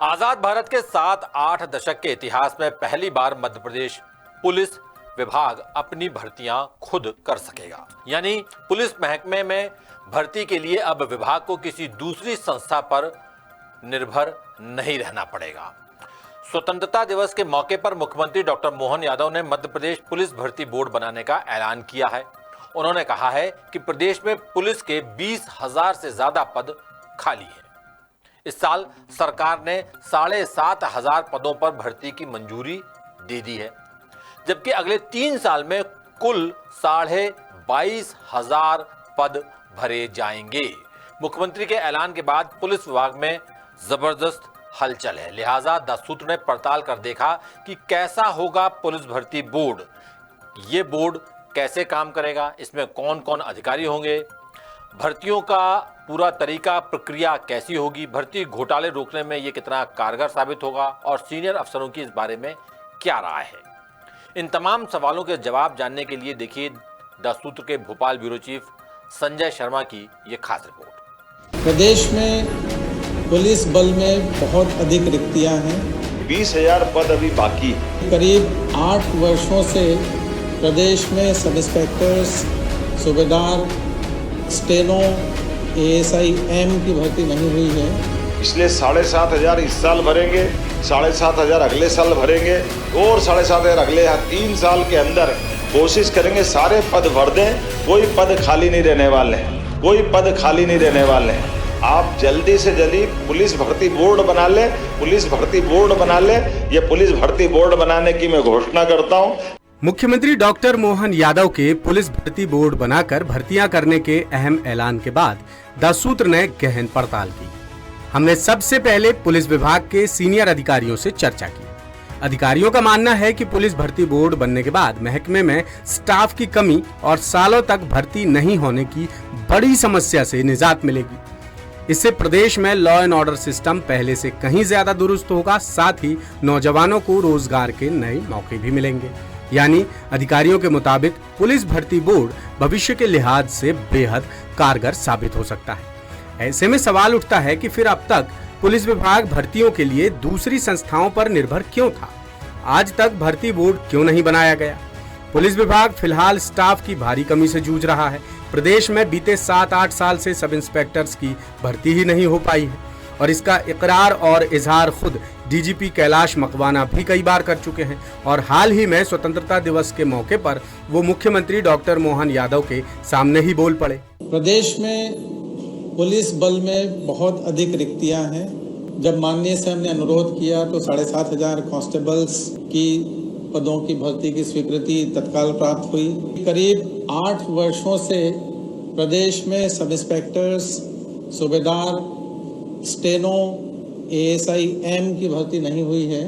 आजाद भारत के 7-8 दशक के इतिहास में पहली बार मध्य प्रदेश पुलिस विभाग अपनी भर्तियां खुद कर सकेगा। यानी पुलिस महकमे में भर्ती के लिए अब विभाग को किसी दूसरी संस्था पर निर्भर नहीं रहना पड़ेगा। स्वतंत्रता दिवस के मौके पर मुख्यमंत्री डॉक्टर मोहन यादव ने मध्य प्रदेश पुलिस भर्ती बोर्ड बनाने का ऐलान किया है। उन्होंने कहा है कि प्रदेश में पुलिस के 20,000 से ज्यादा पद खाली हैं। इस साल सरकार ने 7,500 पदों पर भर्ती की मंजूरी दे दी है, जबकि अगले 3 साल में कुल 22,500 पद भरे जाएंगे। मुख्यमंत्री के ऐलान के बाद पुलिस विभाग में जबरदस्त हलचल है, लिहाजा 10 सूत्र ने पड़ताल कर देखा कि कैसा होगा पुलिस भर्ती बोर्ड। ये बोर्ड कैसे काम करेगा, इसमें कौन कौन अधिकारी होंगे, भर्तियों का पूरा तरीका प्रक्रिया कैसी होगी, भर्ती घोटाले रोकने में ये कितना कारगर साबित होगा और सीनियर अफसरों की इस बारे में क्या राय है। इन तमाम सवालों के जवाब जानने के लिए देखिए 10 सूत्र के भोपाल ब्यूरो चीफ संजय शर्मा की ये खास रिपोर्ट। प्रदेश में पुलिस बल में बहुत अधिक रिक्तियां हैं। 20,000 पद अभी बाकी है। करीब 8 वर्षों से प्रदेश में सब इंस्पेक्टर्स, सूबेदार, स्टेनो, ASI M की भर्ती नहीं हुई है। इसलिए 7,500 इस साल भरेंगे, 7,500 अगले साल भरेंगे और 7,500 अगले 3 साल के अंदर कोशिश करेंगे सारे पद भर दें। कोई पद खाली नहीं रहने वाले हैं, कोई पद खाली नहीं रहने वाले हैं। आप जल्दी से जल्दी पुलिस भर्ती बोर्ड बना ले, पुलिस भर्ती बोर्ड बना ले। ये पुलिस भर्ती बोर्ड बनाने की मैं घोषणा करता हूँ। मुख्यमंत्री डॉक्टर मोहन यादव के पुलिस भर्ती बोर्ड बनाकर भर्तियां करने के अहम ऐलान के बाद 10 सूत्र ने गहन पड़ताल की। हमने सबसे पहले पुलिस विभाग के सीनियर अधिकारियों से चर्चा की। अधिकारियों का मानना है कि पुलिस भर्ती बोर्ड बनने के बाद महकमे में स्टाफ की कमी और सालों तक भर्ती नहीं होने की बड़ी समस्या से निजात मिलेगी। इससे प्रदेश में लॉ एंड ऑर्डर सिस्टम पहले से कहीं ज्यादा दुरुस्त होगा, साथ ही नौजवानों को रोजगार के नए मौके भी मिलेंगे। यानी अधिकारियों के मुताबिक पुलिस भर्ती बोर्ड भविष्य के लिहाज से बेहद कारगर साबित हो सकता है। ऐसे में सवाल उठता है कि फिर अब तक पुलिस विभाग भर्तियों के लिए दूसरी संस्थाओं पर निर्भर क्यों था? आज तक भर्ती बोर्ड क्यों नहीं बनाया गया? पुलिस विभाग फिलहाल स्टाफ की भारी कमी से जूझ रहा है। प्रदेश में बीते 7-8 साल से सब इंस्पेक्टर्स की भर्ती ही नहीं हो पाई है और इसका इकरार और इजहार खुद DGP कैलाश मकवाना भी कई बार कर चुके हैं और हाल ही में स्वतंत्रता दिवस के मौके पर वो मुख्यमंत्री डॉक्टर मोहन यादव के सामने ही बोल पड़े। प्रदेश में पुलिस बल में बहुत अधिक रिक्तियां हैं। जब माननीय से हमने अनुरोध किया तो 7,500 कांस्टेबल्स की पदों की भर्ती की स्वीकृति तत्काल प्राप्त हुई। करीब 8 वर्षों से प्रदेश में सब इंस्पेक्टर्स, सूबेदार, स्टेनो, ASI M की भर्ती नहीं हुई है।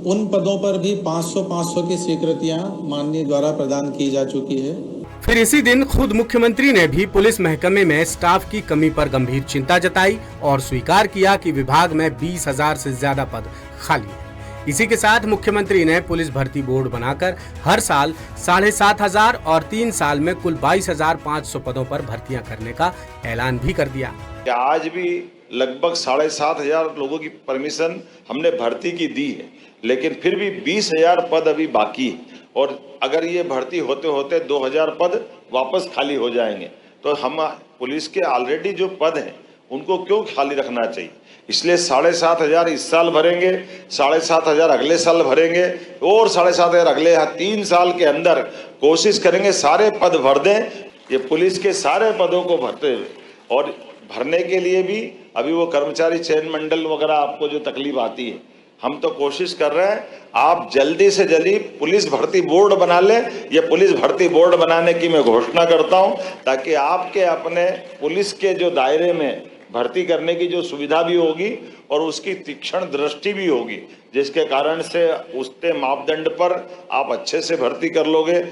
उन पदों पर भी 500 की स्वीकृतियां माननीय द्वारा प्रदान की जा चुकी है। फिर इसी दिन खुद मुख्यमंत्री ने भी पुलिस महकमे में स्टाफ की कमी पर गंभीर चिंता जताई और स्वीकार किया कि विभाग में 20,000 से ज्यादा पद खाली है। इसी के साथ मुख्यमंत्री ने पुलिस भर्ती बोर्ड बनाकर हर साल 7,500 और 3 साल में कुल 22,500 पदों पर भर्तियां करने का ऐलान भी कर दिया। आज भी लगभग 7,500 लोगों की परमिशन हमने भर्ती की दी है, लेकिन फिर भी 20,000 पद अभी बाकी है और अगर ये भर्ती होते होते 2,000 पद वापस खाली हो जाएंगे तो हम पुलिस के ऑलरेडी जो पद हैं उनको क्यों खाली रखना चाहिए। इसलिए 7,500 इस साल भरेंगे, 7,500 अगले साल भरेंगे और 7,500 अगले 3 साल के अंदर कोशिश करेंगे सारे पद भर दें। ये पुलिस के सारे पदों को भरते हुए और भरने के लिए भी अभी वो कर्मचारी चयन मंडल वगैरह आपको जो तकलीफ आती है, हम तो कोशिश कर रहे हैं आप जल्दी से जल्दी पुलिस भर्ती बोर्ड बना ले। ये पुलिस भर्ती बोर्ड बनाने की मैं घोषणा करता हूं ताकि आपके अपने पुलिस के जो दायरे में भर्ती करने की जो सुविधा भी होगी और उसकी तीक्ष्ण दृष्टि भी होगी, जिसके कारण से उसके मापदंड पर आप अच्छे से भर्ती कर लोगे।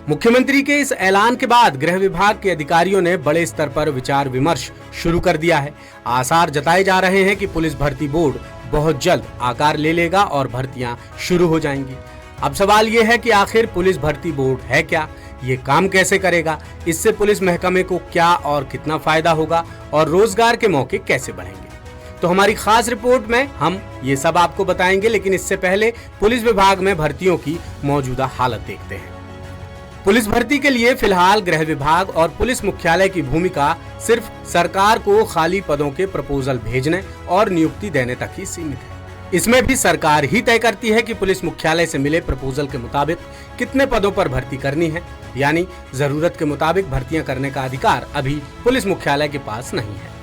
मुख्यमंत्री के इस ऐलान के बाद गृह विभाग के अधिकारियों ने बड़े स्तर पर विचार विमर्श शुरू कर दिया है। आसार जताए जा रहे हैं कि पुलिस भर्ती बोर्ड बहुत जल्द आकार ले लेगा और भर्तियां शुरू हो जाएंगी। अब सवाल ये है कि आखिर पुलिस भर्ती बोर्ड है क्या, ये काम कैसे करेगा, इससे पुलिस महकमे को क्या और कितना फायदा होगा और रोजगार के मौके कैसे बढ़ेंगे। तो हमारी खास रिपोर्ट में हम ये सब आपको बताएंगे, लेकिन इससे पहले पुलिस विभाग में भर्तियों की मौजूदा हालत देखते हैं। पुलिस भर्ती के लिए फिलहाल गृह विभाग और पुलिस मुख्यालय की भूमिका सिर्फ सरकार को खाली पदों के प्रपोजल भेजने और नियुक्ति देने तक ही सीमित है। इसमें भी सरकार ही तय करती है कि पुलिस मुख्यालय से मिले प्रपोजल के मुताबिक कितने पदों पर भर्ती करनी है, यानी जरूरत के मुताबिक भर्तियां करने का अधिकार अभी पुलिस मुख्यालय के पास नहीं है।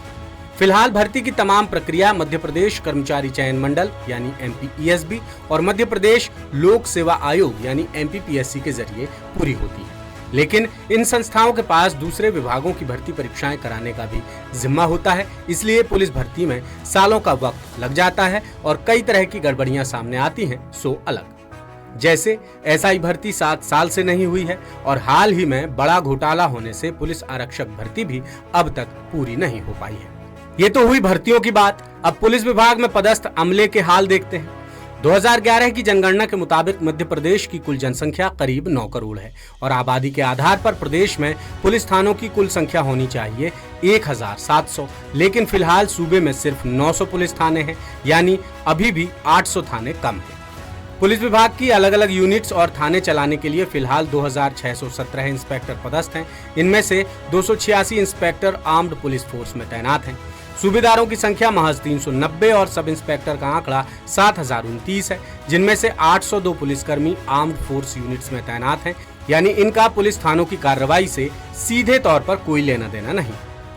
फिलहाल भर्ती की तमाम प्रक्रिया मध्य प्रदेश कर्मचारी चयन मंडल यानी MPESB और मध्य प्रदेश लोक सेवा आयोग यानी MPPSC के जरिए पूरी होती है, लेकिन इन संस्थाओं के पास दूसरे विभागों की भर्ती परीक्षाएं कराने का भी जिम्मा होता है। इसलिए पुलिस भर्ती में सालों का वक्त लग जाता है और कई तरह की गड़बड़ियां सामने आती हैं, सो अलग। जैसे SI भर्ती 7 साल से नहीं हुई है और हाल ही में बड़ा घोटाला होने से पुलिस आरक्षक भर्ती भी अब तक पूरी नहीं हो पाई है। ये तो हुई भर्तियों की बात। अब पुलिस विभाग में पदस्थ अमले के हाल देखते हैं। 2011 की जनगणना के मुताबिक मध्य प्रदेश की कुल जनसंख्या करीब 9 करोड़ है और आबादी के आधार पर प्रदेश में पुलिस थानों की कुल संख्या होनी चाहिए 1700, लेकिन फिलहाल सूबे में सिर्फ 900 पुलिस थाने हैं, यानी अभी भी 800 थाने कम हैं। पुलिस विभाग की अलग अलग यूनिट्स और थाने चलाने के लिए फिलहाल 2617 इंस्पेक्टर पदस्थ हैं। इनमें से 286 इंस्पेक्टर आर्म्ड पुलिस फोर्स में तैनात हैं। सूबेदारों की संख्या महज 390 और सब इंस्पेक्टर का आंकड़ा 7029 है, जिनमें से 802 पुलिसकर्मी आर्म्ड फोर्स यूनिट्स में तैनात हैं, यानी इनका पुलिस थानों की कार्रवाई से सीधे तौर पर कोई लेना देना नहीं।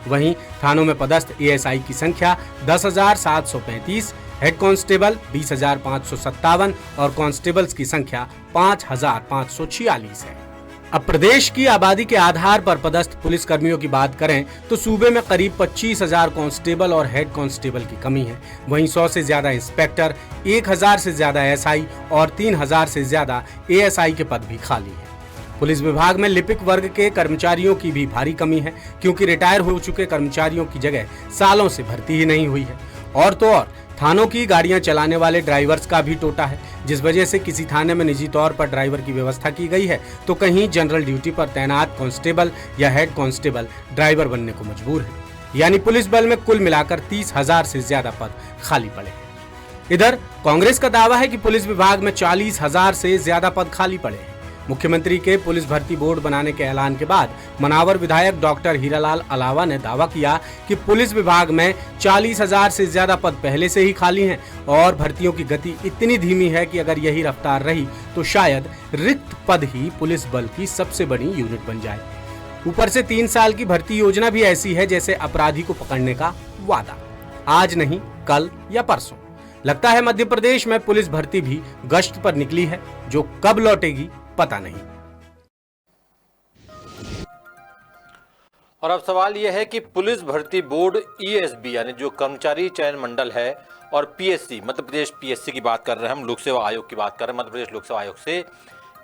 वहीं थानों में पदस्थ ASI की संख्या 10,735, हेड कांस्टेबल 20,557 और कांस्टेबल्स की संख्या 5,546 है। अब प्रदेश की आबादी के आधार पर पदस्थ पुलिस कर्मियों की बात करें तो सूबे में करीब 25,000 कांस्टेबल और हेड कांस्टेबल की कमी है। वहीं 100 से ज्यादा इंस्पेक्टर, 1,000 से ज्यादा SI और 3,000 से ज्यादा ASI के पद भी खाली है। पुलिस विभाग में लिपिक वर्ग के कर्मचारियों की भी भारी कमी है, क्योंकि रिटायर हो चुके कर्मचारियों की जगह सालों से भर्ती ही नहीं हुई है। और तो और थानों की गाड़ियां चलाने वाले ड्राइवर्स का भी टोटा है, जिस वजह से किसी थाने में निजी तौर पर ड्राइवर की व्यवस्था की गई है तो कहीं जनरल ड्यूटी पर तैनात कांस्टेबल या हेड कांस्टेबल ड्राइवर बनने को मजबूर है। यानी पुलिस बल में कुल मिलाकर 30,000 से ज्यादा पद खाली पड़े हैं। इधर कांग्रेस का दावा है कि पुलिस विभाग में 40,000 से ज्यादा पद खाली पड़े हैं। मुख्यमंत्री के पुलिस भर्ती बोर्ड बनाने के ऐलान के बाद मनावर विधायक डॉक्टर हीरालाल अलावा ने दावा किया कि पुलिस विभाग में 40,000 से ज्यादा पद पहले से ही खाली हैं और भर्तियों की गति इतनी धीमी है कि अगर यही रफ्तार रही तो शायद रिक्त पद ही पुलिस बल की सबसे बड़ी यूनिट बन जाए। ऊपर से 3 साल की भर्ती योजना भी ऐसी है जैसे अपराधी को पकड़ने का वादा, आज नहीं कल या परसों। लगता है मध्य प्रदेश में पुलिस भर्ती भी गश्त पर निकली है, जो कब लौटेगी पता नहीं। और अब सवाल यह है कि पुलिस भर्ती बोर्ड ESB यानी जो कर्मचारी चयन मंडल है और PSC मध्य प्रदेश PSC की बात कर रहे हैं, हम लोक सेवा आयोग की बात कर रहे हैं, मध्य प्रदेश लोक सेवा आयोग से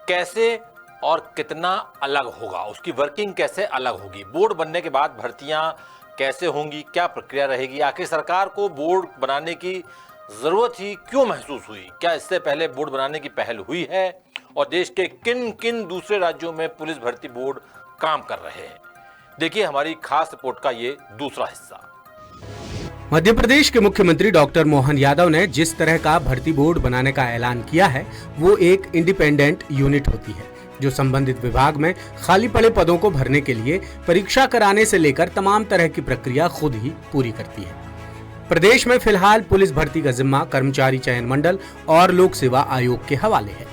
कैसे और कितना अलग होगा, उसकी वर्किंग कैसे अलग होगी, बोर्ड बनने के बाद भर्तियां कैसे होंगी, क्या प्रक्रिया रहेगी, आखिर सरकार को बोर्ड बनाने की जरूरत ही क्यों महसूस हुई, क्या इससे पहले बोर्ड बनाने की पहल हुई है और देश के किन किन दूसरे राज्यों में पुलिस भर्ती बोर्ड काम कर रहे हैं। देखिए हमारी खास रिपोर्ट का ये दूसरा हिस्सा। मध्य प्रदेश के मुख्यमंत्री डॉक्टर मोहन यादव ने जिस तरह का भर्ती बोर्ड बनाने का ऐलान किया है वो एक इंडिपेंडेंट यूनिट होती है जो संबंधित विभाग में खाली पड़े पदों को भरने के लिए परीक्षा कराने से लेकर तमाम तरह की प्रक्रिया खुद ही पूरी करती है। प्रदेश में फिलहाल पुलिस भर्ती का जिम्मा कर्मचारी चयन मंडल और लोक सेवा आयोग के हवाले है,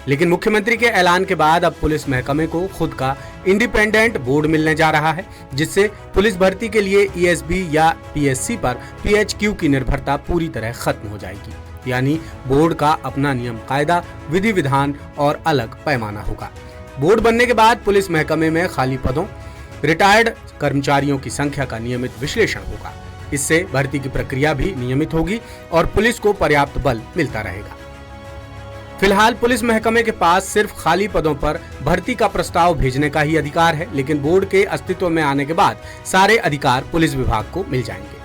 लेकिन मुख्यमंत्री के ऐलान के बाद अब पुलिस महकमे को खुद का इंडिपेंडेंट बोर्ड मिलने जा रहा है, जिससे पुलिस भर्ती के लिए ESB या PSC पर PHQ की निर्भरता पूरी तरह खत्म हो जाएगी। यानी बोर्ड का अपना नियम कायदा, विधि विधान और अलग पैमाना होगा। बोर्ड बनने के बाद पुलिस महकमे में खाली पदों, रिटायर्ड कर्मचारियों की संख्या का नियमित विश्लेषण होगा। इससे भर्ती की प्रक्रिया भी नियमित होगी और पुलिस को पर्याप्त बल मिलता रहेगा। फिलहाल पुलिस महकमे के पास सिर्फ खाली पदों पर भर्ती का प्रस्ताव भेजने का ही अधिकार है, लेकिन बोर्ड के अस्तित्व में आने के बाद सारे अधिकार पुलिस विभाग को मिल जाएंगे।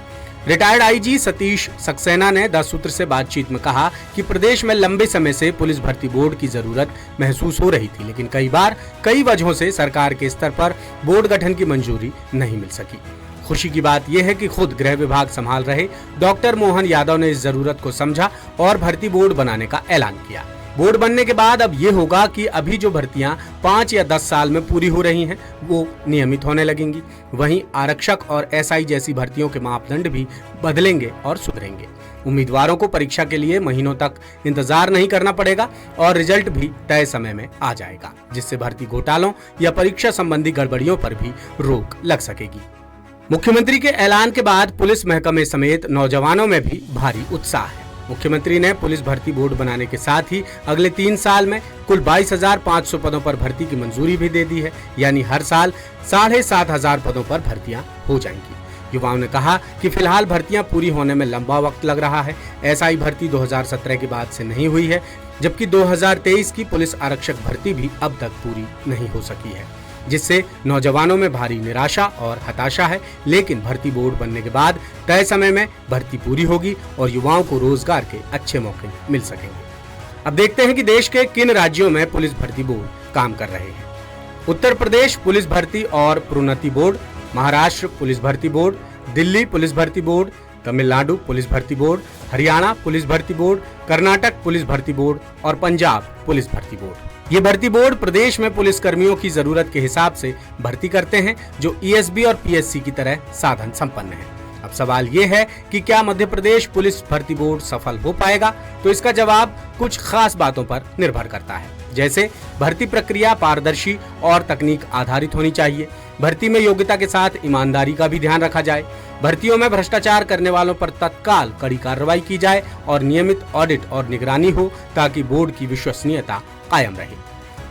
रिटायर्ड IG सतीश सक्सेना ने 10 सूत्र से बातचीत में कहा कि प्रदेश में लंबे समय से पुलिस भर्ती बोर्ड की जरूरत महसूस हो रही थी, लेकिन कई बार कई वजहों से सरकार के स्तर पर बोर्ड गठन की मंजूरी नहीं मिल सकी। खुशी की बात यह है कि खुद गृह विभाग संभाल रहे डॉक्टर मोहन यादव ने इस जरूरत को समझा और भर्ती बोर्ड बनाने का ऐलान किया। बोर्ड बनने के बाद अब ये होगा कि अभी जो भर्तियां 5 या 10 साल में पूरी हो रही हैं वो नियमित होने लगेंगी। वहीं आरक्षक और एसआई जैसी भर्तियों के मापदंड भी बदलेंगे और सुधरेंगे। उम्मीदवारों को परीक्षा के लिए महीनों तक इंतजार नहीं करना पड़ेगा और रिजल्ट भी तय समय में आ जाएगा, जिससे भर्ती घोटालों या परीक्षा संबंधी गड़बड़ियों पर भी रोक लग सकेगी। मुख्यमंत्री के ऐलान के बाद पुलिस महकमे समेत नौजवानों में भी भारी उत्साह है। मुख्यमंत्री ने पुलिस भर्ती बोर्ड बनाने के साथ ही अगले 3 साल में कुल 22,500 पदों पर भर्ती की मंजूरी भी दे दी है, यानी हर साल 7,500 पदों पर भर्तियां हो जाएंगी। युवाओं ने कहा कि फिलहाल भर्तियां पूरी होने में लंबा वक्त लग रहा है। एसआई भर्ती 2017 के बाद से नहीं हुई है, जबकि 2023 की पुलिस आरक्षक भर्ती भी अब तक पूरी नहीं हो सकी है, जिससे नौजवानों में भारी निराशा और हताशा है। लेकिन भर्ती बोर्ड बनने के बाद तय समय में भर्ती पूरी होगी और युवाओं को रोजगार के अच्छे मौके मिल सकेंगे। अब देखते हैं कि देश के किन राज्यों में पुलिस भर्ती बोर्ड काम कर रहे हैं। उत्तर प्रदेश पुलिस भर्ती और प्रोन्नति बोर्ड, महाराष्ट्र पुलिस भर्ती बोर्ड, दिल्ली पुलिस भर्ती बोर्ड, तमिलनाडु पुलिस भर्ती बोर्ड, हरियाणा पुलिस भर्ती बोर्ड, कर्नाटक पुलिस भर्ती बोर्ड और पंजाब पुलिस भर्ती बोर्ड। ये भर्ती बोर्ड प्रदेश में पुलिस कर्मियों की जरूरत के हिसाब से भर्ती करते हैं, जो ईएसबी और पीएससी की तरह साधन संपन्न है। अब सवाल ये है कि क्या मध्य प्रदेश पुलिस भर्ती बोर्ड सफल हो पाएगा? तो इसका जवाब कुछ खास बातों पर निर्भर करता है, जैसे भर्ती प्रक्रिया पारदर्शी और तकनीक आधारित होनी चाहिए। भर्ती में योग्यता के साथ ईमानदारी का भी ध्यान रखा जाए। भर्तियों में भ्रष्टाचार करने वालों पर तत्काल कड़ी कार्रवाई की जाए और नियमित ऑडिट और निगरानी हो, ताकि बोर्ड की विश्वसनीयता कायम रहे।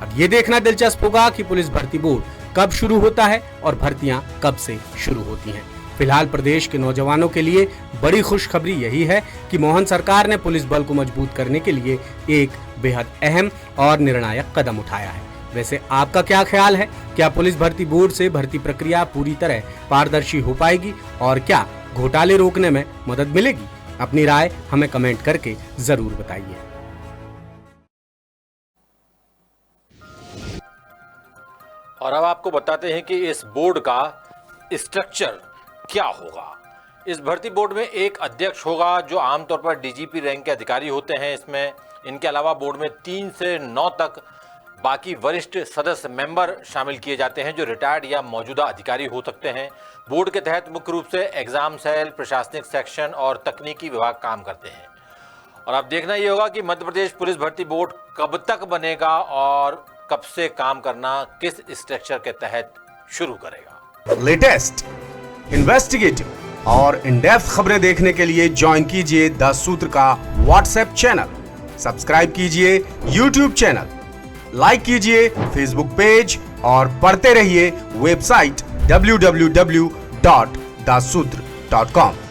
अब ये देखना दिलचस्प होगा कि पुलिस भर्ती बोर्ड कब शुरू होता है और भर्तियां कब से शुरू होती हैं। फिलहाल प्रदेश के नौजवानों के लिए बड़ी खुशखबरी यही है कि मोहन सरकार ने पुलिस बल को मजबूत करने के लिए एक बेहद अहम और निर्णायक कदम उठाया है। वैसे आपका क्या ख्याल है? क्या पुलिस भर्ती बोर्ड से भर्ती प्रक्रिया पूरी तरह पारदर्शी हो पाएगी और क्या घोटाले रोकने में मदद मिलेगी? अपनी राय हमें कमेंट करके जरूर बताइए। और अब आपको बताते हैं कि इस बोर्ड का स्ट्रक्चर क्या होगा। इस भर्ती बोर्ड में एक अध्यक्ष होगा, जो आमतौर पर डीजीपी रैंक के अधिकारी होते हैं। इसमें इनके अलावा बोर्ड में 3 से 9 तक बाकी वरिष्ठ सदस्य मेंबर शामिल किए जाते हैं, जो रिटायर्ड या मौजूदा अधिकारी हो सकते हैं। बोर्ड के तहत मुख्य रूप से एग्जाम सेल, प्रशासनिक सेक्शन और तकनीकी विभाग काम करते हैं। और अब देखना ये होगा कि मध्य प्रदेश पुलिस भर्ती बोर्ड कब तक बनेगा और कब से काम करना किस स्ट्रक्चर के तहत शुरू करेगा। लेटेस्ट, इन्वेस्टिगेटिव और इन डेप्थ खबरें देखने के लिए ज्वाइन कीजिए द सूत्र का व्हाट्सएप चैनल, सब्सक्राइब कीजिए यूट्यूब चैनल, लाइक कीजिए फेसबुक पेज और पढ़ते रहिए वेबसाइट www.daसूत्र.com।